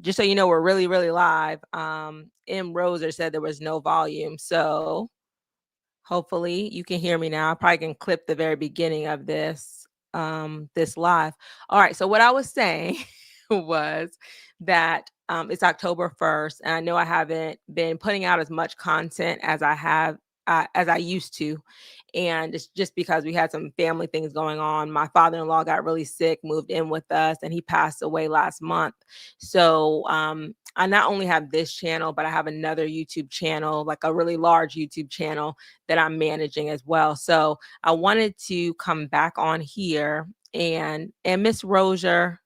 just so you know, we're really, really live. M. Roser said there was no volume. So hopefully you can hear me now. I probably can clip the very beginning of this live. All right. So what I was saying was that it's October 1st, and I know I haven't been putting out as much content as I used to. And it's just because we had some family things going on. My father-in-law got really sick, moved in with us, and he passed away last month. So I not only have this channel, but I have another YouTube channel, like a really large YouTube channel that I'm managing as well. So I wanted to come back on here and Miss Roser,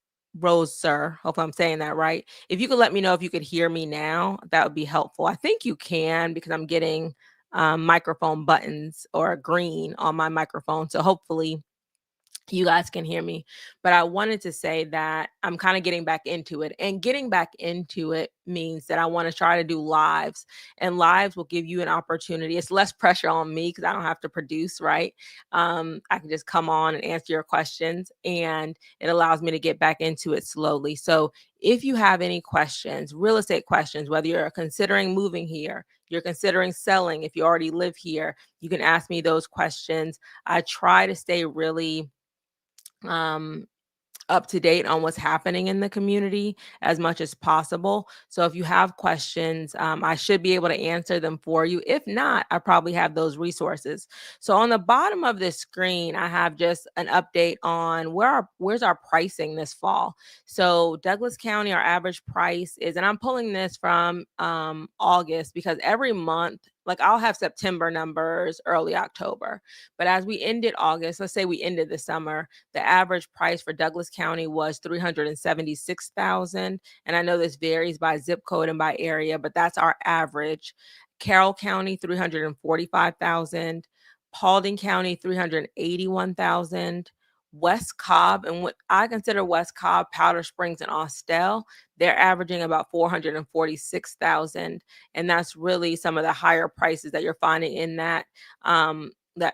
hope I'm saying that right. If you could let me know if you could hear me now, that would be helpful. I think you can because I'm getting microphone buttons or green on my microphone. So hopefully you guys can hear me. But I wanted to say that I'm kind of getting back into it. And getting back into it means that I want to try to do lives. And lives will give you an opportunity. It's less pressure on me because I don't have to produce, right? I can just come on and answer your questions. And it allows me to get back into it slowly. So if you have any questions, real estate questions, whether you're considering moving here, you're considering selling, if you already live here, you can ask me those questions. I try to stay really um, up to date on what's happening in the community as much as possible. So if you have questions, I should be able to answer them for you. If not, I probably have those resources. So on the bottom of this screen, I have just an update on where's our pricing this fall. So Douglas County, our average price is, and I'm pulling this from August because every month, like I'll have September numbers, early October. But as we ended August, let's say we ended the summer, the average price for Douglas County was 376,000. And I know this varies by zip code and by area, but that's our average. Carroll County, 345,000. Paulding County, 381,000. West Cobb, and what I consider West Cobb, Powder Springs, and Austell, they're averaging about 446,000. And that's really some of the higher prices that you're finding in that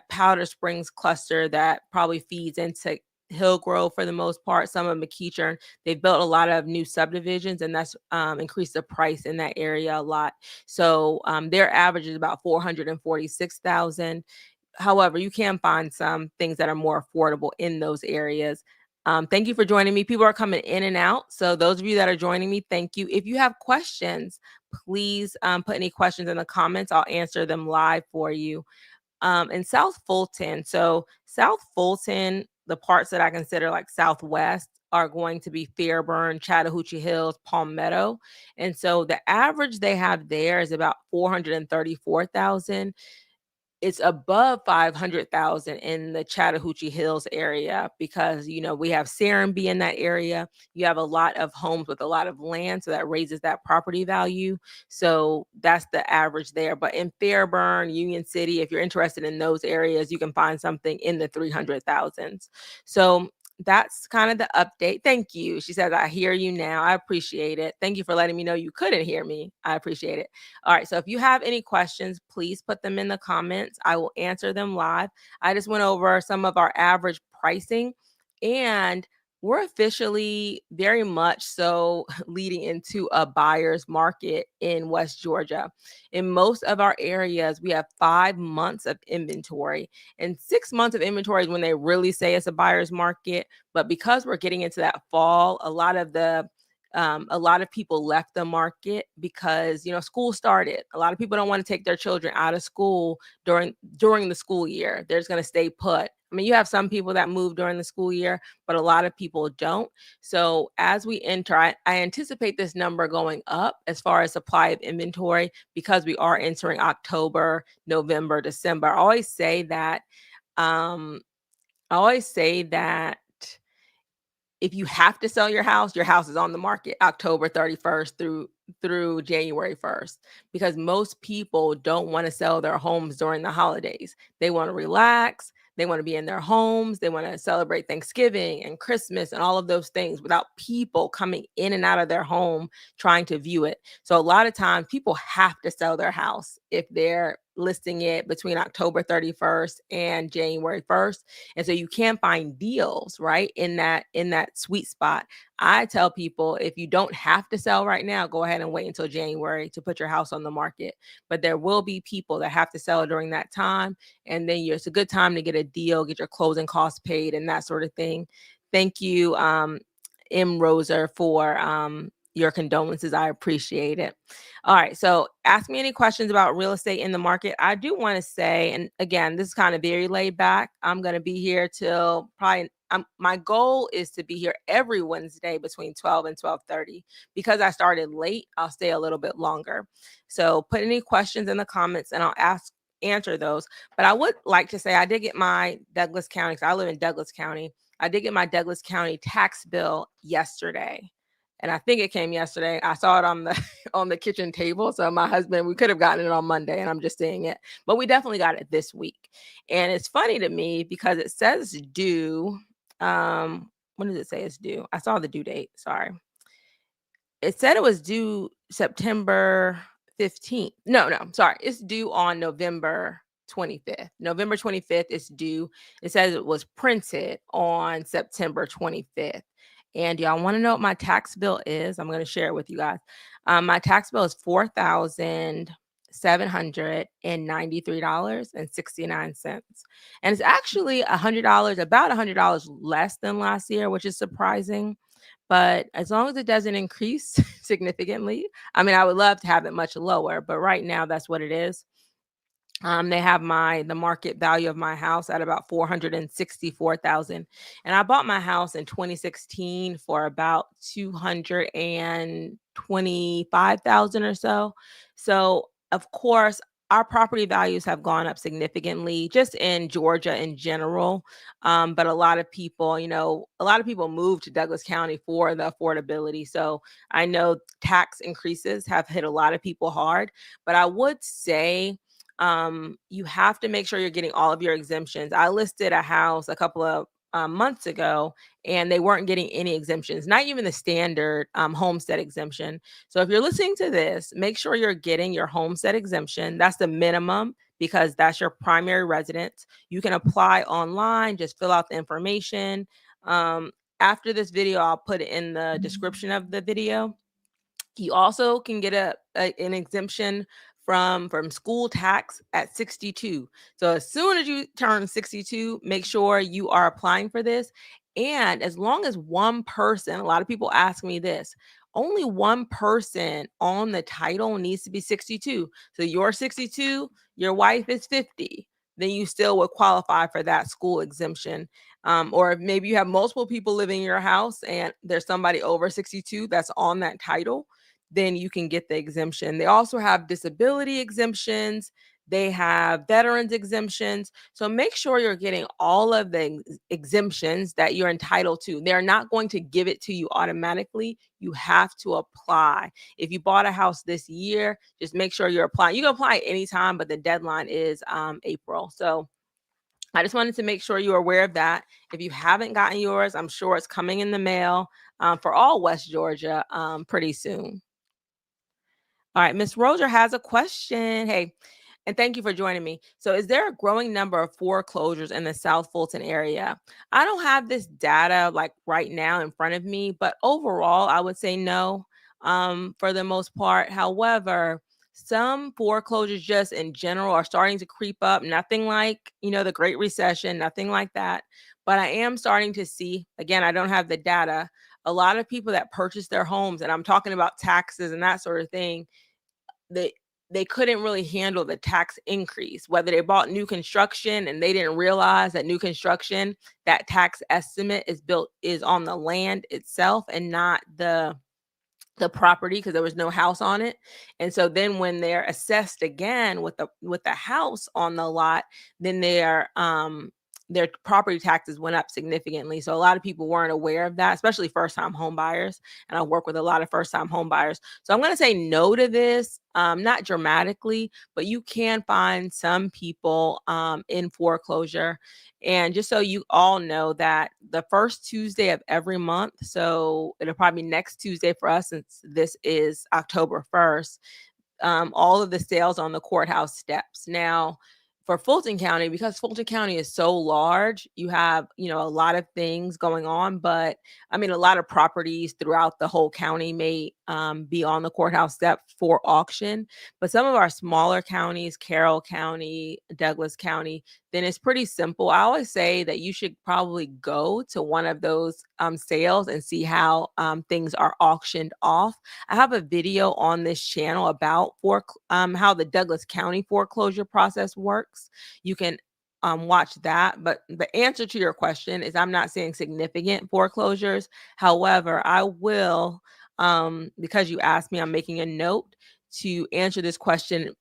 Powder Springs cluster that probably feeds into Hillgrove for the most part, some of McEachern. They've built a lot of new subdivisions, and that's increased the price in that area a lot. So their average is about 446,000. However, you can find some things that are more affordable in those areas. Thank you for joining me. People are coming in and out. So those of you that are joining me, thank you. If you have questions, please put any questions in the comments. I'll answer them live for you. In South Fulton. So South Fulton, the parts that I consider like Southwest are going to be Fairburn, Chattahoochee Hills, Palmetto. And so the average they have there is about 434,000. It's above 500,000 in the Chattahoochee Hills area because, we have Serenbe in that area. You have a lot of homes with a lot of land, so that raises that property value. So that's the average there. But in Fairburn, Union City, if you're interested in those areas, you can find something in the 300,000s. So that's kind of the update. Thank you. She says, I hear you now. I appreciate it. Thank you for letting me know you couldn't hear me. I appreciate it. All right. So if you have any questions, please put them in the comments. I will answer them live. I just went over some of our average pricing, and we're officially very much so leading into a buyer's market in West Georgia. In most of our areas, we have 5 months of inventory, and 6 months of inventory is when they really say it's a buyer's market. But because we're getting into that fall, a lot of people left the market because school started. A lot of people don't want to take their children out of school during the school year. They're just going to stay put. I mean, you have some people that move during the school year, but a lot of people don't. So as we enter, I anticipate this number going up as far as supply of inventory because we are entering October, November, December. Um, I always say that if you have to sell your house is on the market October 31st through January 1st, because most people don't want to sell their homes during the holidays. They want to relax. They want to be in their homes. They want to celebrate Thanksgiving and Christmas and all of those things without people coming in and out of their home trying to view it. So a lot of times people have to sell their house if they're listing it between October 31st and January 1st. And so you can find deals, right? In that sweet spot. I tell people, if you don't have to sell right now, go ahead and wait until January to put your house on the market. But there will be people that have to sell during that time. And then it's a good time to get a deal, get your closing costs paid and that sort of thing. Thank you, M. Roser, for your condolences. I appreciate it. All right. So ask me any questions about real estate in the market. I do want to say, and again, this is kind of very laid back. I'm going to be here till probably my goal is to be here every Wednesday between 12 and 12:30. Because I started late, I'll stay a little bit longer. So put any questions in the comments and I'll answer those. But I would like to say I did get my Douglas County, because I live in Douglas County. I did get my Douglas County tax bill yesterday. And I think it came yesterday. I saw it on the on the kitchen table. So my husband, we could have gotten it on Monday, and I'm just seeing it. But we definitely got it this week. And it's funny to me because it says due. When does it say it's due? I saw the due date. Sorry. It said it was due September 15th. No, sorry. It's due on November 25th. November 25th is due. It says it was printed on September 25th. And y'all want to know what my tax bill is? I'm going to share it with you guys. My tax bill is $4,793.69. And it's actually $100, about $100 less than last year, which is surprising. But as long as it doesn't increase significantly, I mean, I would love to have it much lower, but right now that's what it is. They have the market value of my house at about 464,000, and I bought my house in 2016 for about 225,000 or so. So of course, our property values have gone up significantly just in Georgia in general. But a lot of people, a lot of people move to Douglas County for the affordability. So I know tax increases have hit a lot of people hard, but I would say you have to make sure you're getting all of your exemptions. I listed a house a couple of months ago, and they weren't getting any exemptions, not even the standard homestead exemption. So if you're listening to this, make sure you're getting your homestead exemption. That's the minimum, because that's your primary residence. You can apply online, just fill out the information. After this video, I'll put it in the description of the video. You also can get an exemption from school tax at 62. So as soon as you turn 62, make sure you are applying for this. And as long as one person, a lot of people ask me this, only one person on the title needs to be 62. So you're 62, your wife is 50, then you still would qualify for that school exemption. Or maybe you have multiple people living in your house and there's somebody over 62 that's on that title, then you can get the exemption. They also have disability exemptions. They have veterans exemptions. So make sure you're getting all of the exemptions that you're entitled to. They're not going to give it to you automatically. You have to apply. If you bought a house this year, just make sure you're applying. You can apply anytime, but the deadline is April. So I just wanted to make sure you are aware of that. If you haven't gotten yours, I'm sure it's coming in the mail for all West Georgia pretty soon. All right, Miss Roser has a question. Hey, and thank you for joining me. So, is there a growing number of foreclosures in the South Fulton area? I don't have this data like right now in front of me, but overall, I would say no, for the most part. However, some foreclosures just in general are starting to creep up. Nothing like, the Great Recession, nothing like that. But I am starting to see, again, I don't have the data. A lot of people that purchase their homes, and I'm talking about taxes and that sort of thing, they couldn't really handle the tax increase, whether they bought new construction and they didn't realize that new construction, that tax estimate is on the land itself and not the property, because there was no house on it. And so then when they're assessed again with the house on the lot, then their property taxes went up significantly. So a lot of people weren't aware of that, especially first-time home buyers. And I work with a lot of first-time home buyers. So I'm going to say no to this, not dramatically, but you can find some people in foreclosure. And just so you all know that the first Tuesday of every month, so it'll probably be next Tuesday for us since this is October 1st, all of the sales on the courthouse steps. Now, for Fulton County, because Fulton County is so large, you have, a lot of things going on. But I mean, a lot of properties throughout the whole county may be on the courthouse step for auction. But some of our smaller counties, Carroll County, Douglas County, then it's pretty simple. I always say that you should probably go to one of those sales and see how things are auctioned off. I have a video on this channel about how the Douglas County foreclosure process works. You can watch that. But the answer to your question is I'm not seeing significant foreclosures. However, I will, because you asked me, I'm making a note to answer this question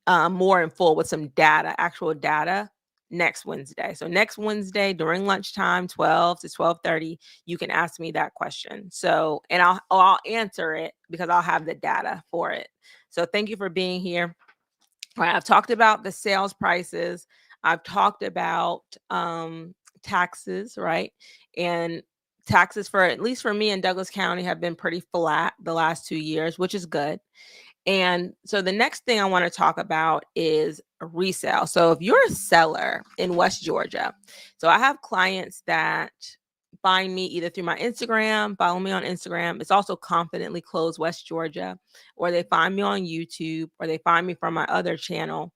more in full with some data, actual data next Wednesday. So next Wednesday during lunchtime, 12 to 12:30, you can ask me that question. So, and I'll answer it because I'll have the data for it. So thank you for being here. All right, I've talked about the sales prices. I've talked about taxes, right? And taxes, for at least for me in Douglas County, have been pretty flat the last 2 years, which is good. And so the next thing I want to talk about is resale. So if you're a seller in West Georgia, so I have clients that find me either through my Instagram, follow me on Instagram. It's also Confidently Closed West Georgia, or they find me on YouTube, or they find me from my other channel.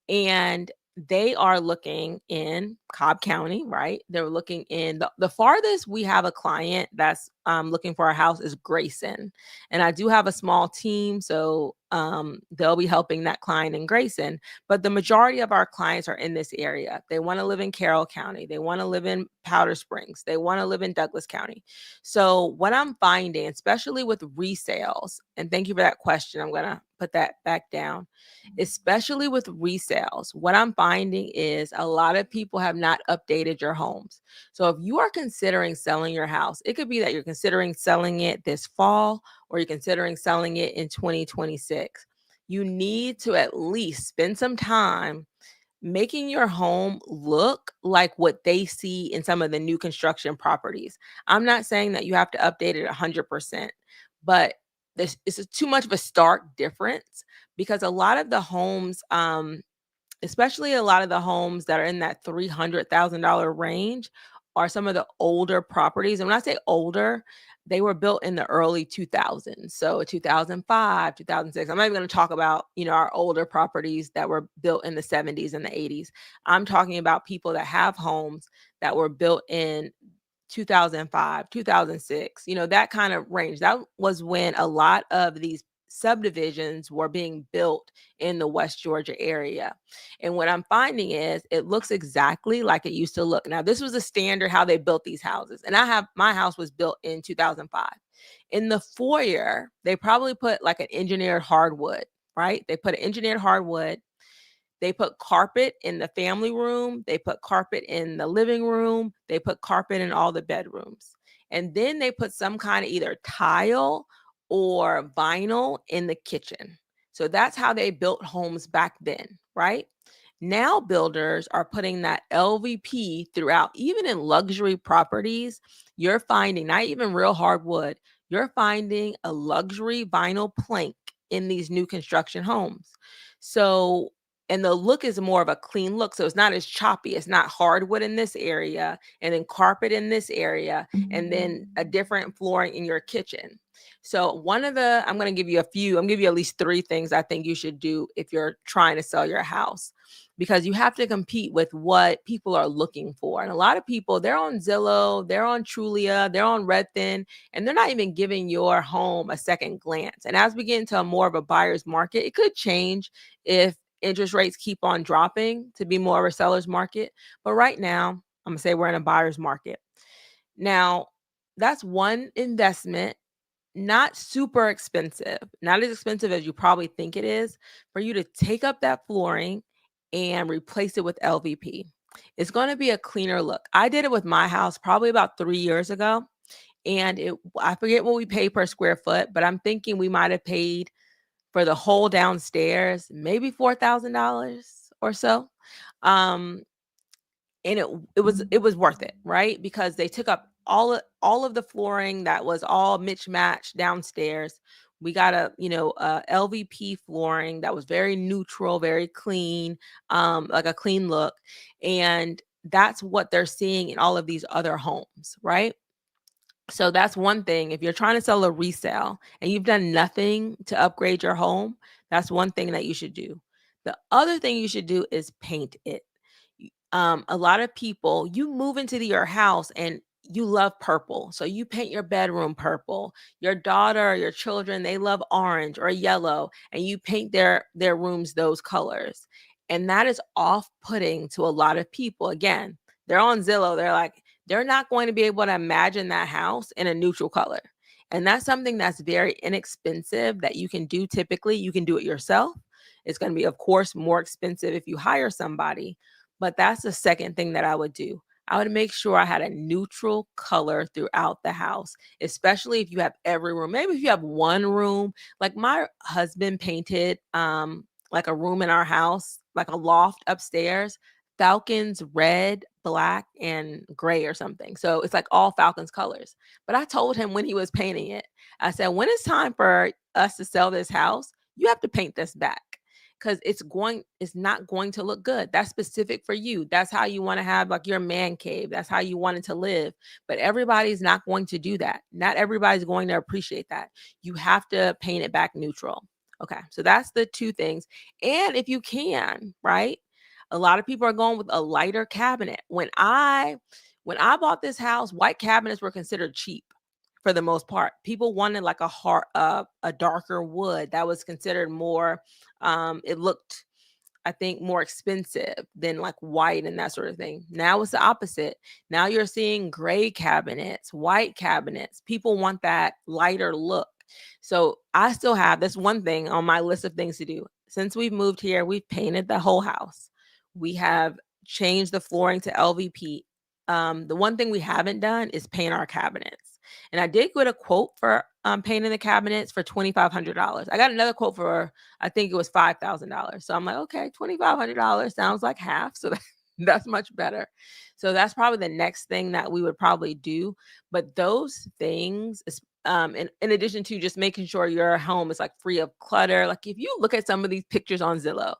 And they are looking in Cobb County, right? They're looking in the farthest we have a client that's looking for a house is Grayson. And I do have a small team, so they'll be helping that client in Grayson. But the majority of our clients are in this area. They want to live in Carroll County. They want to live in Powder Springs. They want to live in Douglas County. So what I'm finding, especially with resales, and thank you for that question, I'm going to put that back down, especially with resales, what I'm finding is a lot of people have not updated your homes. So if you are considering selling your house, it could be that you're considering selling it this fall, or you're considering selling it in 2026. You need to at least spend some time making your home look like what they see in some of the new construction properties. I'm not saying that you have to update it 100%, but it's too much of a stark difference, because a lot of the homes, especially a lot of the homes that are in that $300,000 range, are some of the older properties. And when I say older, they were built in the early 2000s. So 2005, 2006. I'm not even going to talk about, our older properties that were built in the 70s and the 80s. I'm talking about people that have homes that were built in 2005, 2006, that kind of range. That was when a lot of these subdivisions were being built in the West Georgia area. And what I'm finding is it looks exactly like it used to look. Now, this was a standard how they built these houses. And my house was built in 2005. In the foyer, they probably put like an engineered hardwood, right? They put an engineered hardwood. They put carpet in the family room. They put carpet in the living room. They put carpet in all the bedrooms. And then they put some kind of either tile or vinyl in the kitchen. So that's how they built homes back then, right? Now builders are putting that LVP throughout, even in luxury properties. You're finding, not even real hardwood, you're finding a luxury vinyl plank in these new construction homes. So, and the look is more of a clean look. So it's not as choppy. It's not hardwood in this area and then carpet in this area and then a different flooring in your kitchen. So I'm going to give you I'm going to give you at least 3 things I think you should do if you're trying to sell your house, because you have to compete with what people are looking for. And a lot of people, they're on Zillow, they're on Trulia, they're on Redfin, and they're not even giving your home a second glance. And as we get into more of a buyer's market, it could change if interest rates keep on dropping to be more of a seller's market. But right now, I'm going to say we're in a buyer's market. Now, that's one investment, not super expensive, not as expensive as you probably think it is, for you to take up that flooring and replace it with LVP. It's going to be a cleaner look. I did it with my house probably about 3 years ago, and I forget what we paid per square foot, but I'm thinking we might have paid for the whole downstairs maybe $4,000 or so. Um, and it was worth it, right? Because they took up all of the flooring that was all mismatched downstairs. We got LVP flooring that was very neutral, very clean, like a clean look. And that's what they're seeing in all of these other homes, right? So that's one thing. If you're trying to sell a resale and you've done nothing to upgrade your home, that's one thing that you should do. The other thing you should do is paint it. A lot of people, you move into your house and you love purple. So you paint your bedroom purple. Your daughter, your children, they love orange or yellow, and you paint their rooms those colors. And that is off-putting to a lot of people. Again, they're on Zillow. They're like, they're not going to be able to imagine that house in a neutral color. And that's something that's very inexpensive that you can do typically. You can do it yourself. It's going to be, of course, more expensive if you hire somebody, but that's the second thing that I would do. I would make sure I had a neutral color throughout the house, especially if you have every room. Maybe if you have one room, like my husband painted like a room in our house, like a loft upstairs, Falcons red, black, and gray or something. So it's like all Falcons colors. But I told him when he was painting it, I said, when it's time for us to sell this house, you have to paint this back because it's not going to look good. That's specific for you. That's how you want to have like your man cave. That's how you want it to live. But everybody's not going to do that. Not everybody's going to appreciate that. You have to paint it back neutral. Okay. So that's the two things. And if you can, right? A lot of people are going with a lighter cabinet. When I bought this house, white cabinets were considered cheap for the most part. People wanted like a darker wood that was considered more it looked, I think, more expensive than like white and that sort of thing. Now it's the opposite. Now you're seeing gray cabinets, white cabinets. People want that lighter look. So I still have this one thing on my list of things to do. Since we've moved here, we've painted the whole house. We have changed the flooring to LVP. The one thing we haven't done is paint our cabinets. And I did get a quote for painting the cabinets for $2,500. I got another quote for, I think it was $5,000. So I'm like, okay, $2,500 sounds like half. So that's much better. So that's probably the next thing that we would probably do. But those things, in addition to just making sure your home is like free of clutter. Like if you look at some of these pictures on Zillow,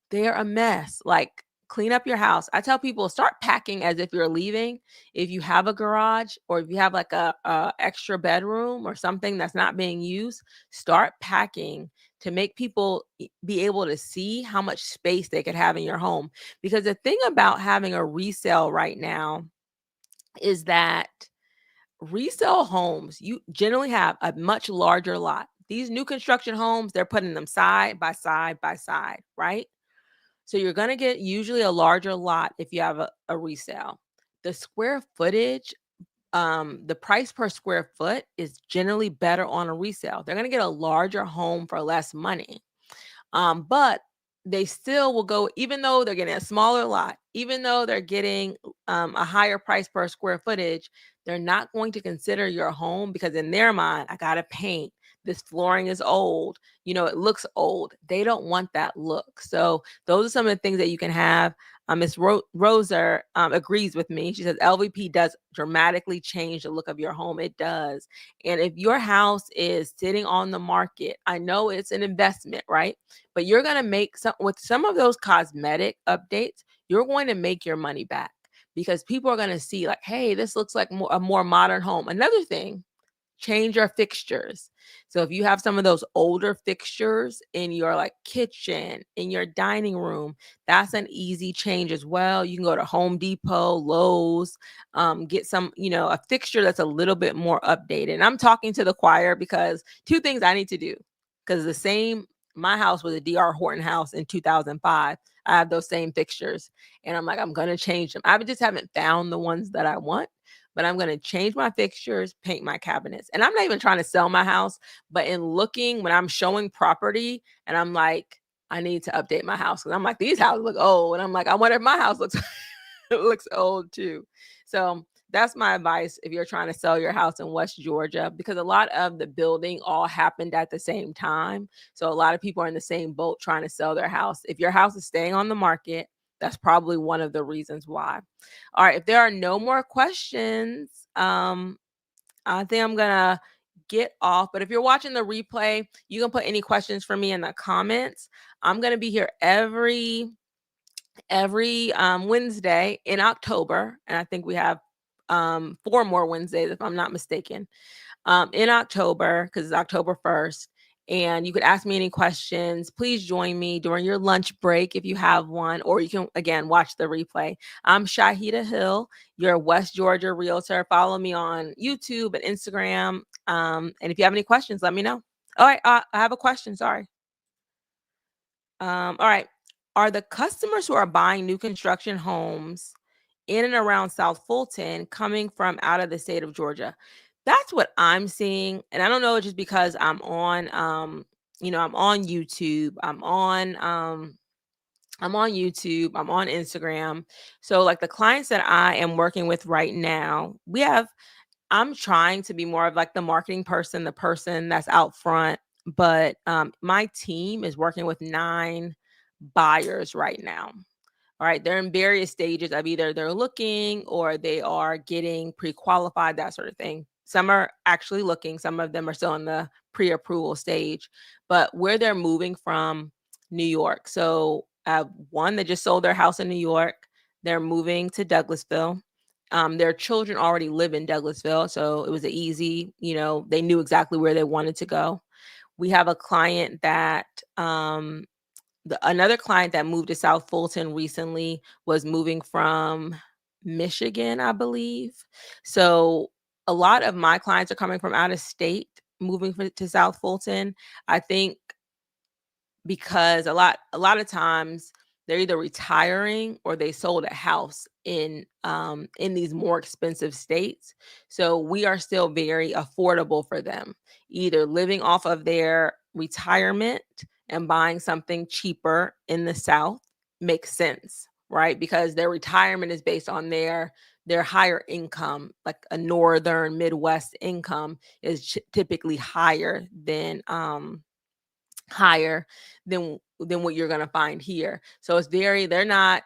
they're a mess. Like clean up your house. I tell people start packing as if you're leaving. If you have a garage or if you have like a extra bedroom or something that's not being used, start packing to make people be able to see how much space they could have in your home. Because the thing about having a resale right now is that resale homes, you generally have a much larger lot. These new construction homes, they're putting them side by side by side, right? So you're going to get usually a larger lot if you have a resale. The square footage, the price per square foot is generally better on a resale. They're going to get a larger home for less money. But they still will go, even though they're getting a smaller lot, even though they're getting a higher price per square footage, they're not going to consider your home because in their mind, I got to paint. This flooring is old. It looks old. They don't want that look. So those are some of the things that you can have. Miss Roser agrees with me. She says LVP does dramatically change the look of your home. It does. And if your house is sitting on the market, I know it's an investment, right? But you're going to make with some of those cosmetic updates, you're going to make your money back because people are going to see like, hey, this looks like a more modern home. Another thing, change your fixtures. So if you have some of those older fixtures in your like kitchen, in your dining room, that's an easy change as well. You can go to Home Depot, Lowe's, get some, a fixture that's a little bit more updated. And I'm talking to the choir because two things I need to do because my house was a DR Horton house in 2005. I have those same fixtures and I'm like, I'm going to change them. I just haven't found the ones that I want, but I'm going to change my fixtures, paint my cabinets. And I'm not even trying to sell my house, but in looking, when I'm showing property and I'm like, I need to update my house because I'm like, these houses look old. And I'm like, I wonder if my house looks, it looks old too. So that's my advice if you're trying to sell your house in West Georgia, because a lot of the building all happened at the same time. So a lot of people are in the same boat trying to sell their house. If your house is staying on the market, that's probably one of the reasons why. All right. If there are no more questions, I think I'm going to get off. But if you're watching the replay, you can put any questions for me in the comments. I'm going to be here every Wednesday in October, and I think we have 4 more Wednesdays if I'm not mistaken, in October, because it's October 1st. And you could ask me any questions. Please join me during your lunch break if you have one, or you can, again, watch the replay. I'm Shahida Hill, your West Georgia realtor. Follow me on YouTube and Instagram. And if you have any questions, let me know. All right, I have a question. Sorry. All right. Are the customers who are buying new construction homes in and around South Fulton coming from out of the state of Georgia? That's what I'm seeing. And I don't know, just because I'm on I'm on YouTube, I'm on Instagram. So like the clients that I am working with right now, I'm trying to be more of like the marketing person, the person that's out front. But my team is working with 9 buyers right now. All right. They're in various stages of either they're looking or they are getting pre-qualified, that sort of thing. Some are actually looking, some of them are still in the pre-approval stage, but where they're moving from New York. So one that just sold their house in New York, they're moving to Douglasville. Their children already live in Douglasville, so it was an easy, they knew exactly where they wanted to go. We have a client that another client that moved to South Fulton recently was moving from Michigan, I believe. So a lot of my clients are coming from out of state, moving to South Fulton. I think because a lot of times they're either retiring or they sold a house in these more expensive states. So we are still very affordable for them, either living off of their retirement and buying something cheaper in the South makes sense, right? Because their retirement is based on their higher income. Like a northern Midwest income is typically higher than what you're going to find here. So they're not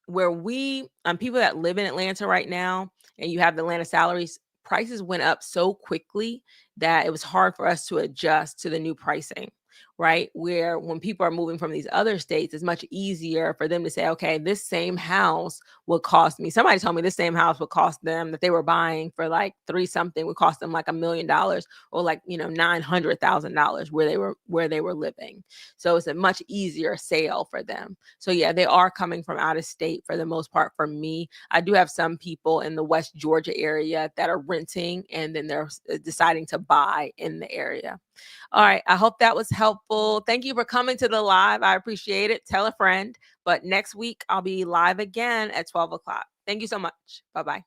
where people that live in Atlanta right now, and you have the Atlanta salaries, prices went up so quickly that it was hard for us to adjust to the new pricing, right? Where when people are moving from these other states, it's much easier for them to say, okay, this same house would cost me. Somebody told me this same house would cost them, that they were buying for like 3 something, would cost them like $1 million, or like, $900,000 where they were living. So it's a much easier sale for them. So yeah, they are coming from out of state for the most part. For me, I do have some people in the West Georgia area that are renting and then they're deciding to buy in the area. All right. I hope that was helpful. Thank you for coming to the live. I appreciate it. Tell a friend. But next week I'll be live again at 12 o'clock. Thank you so much. Bye-bye.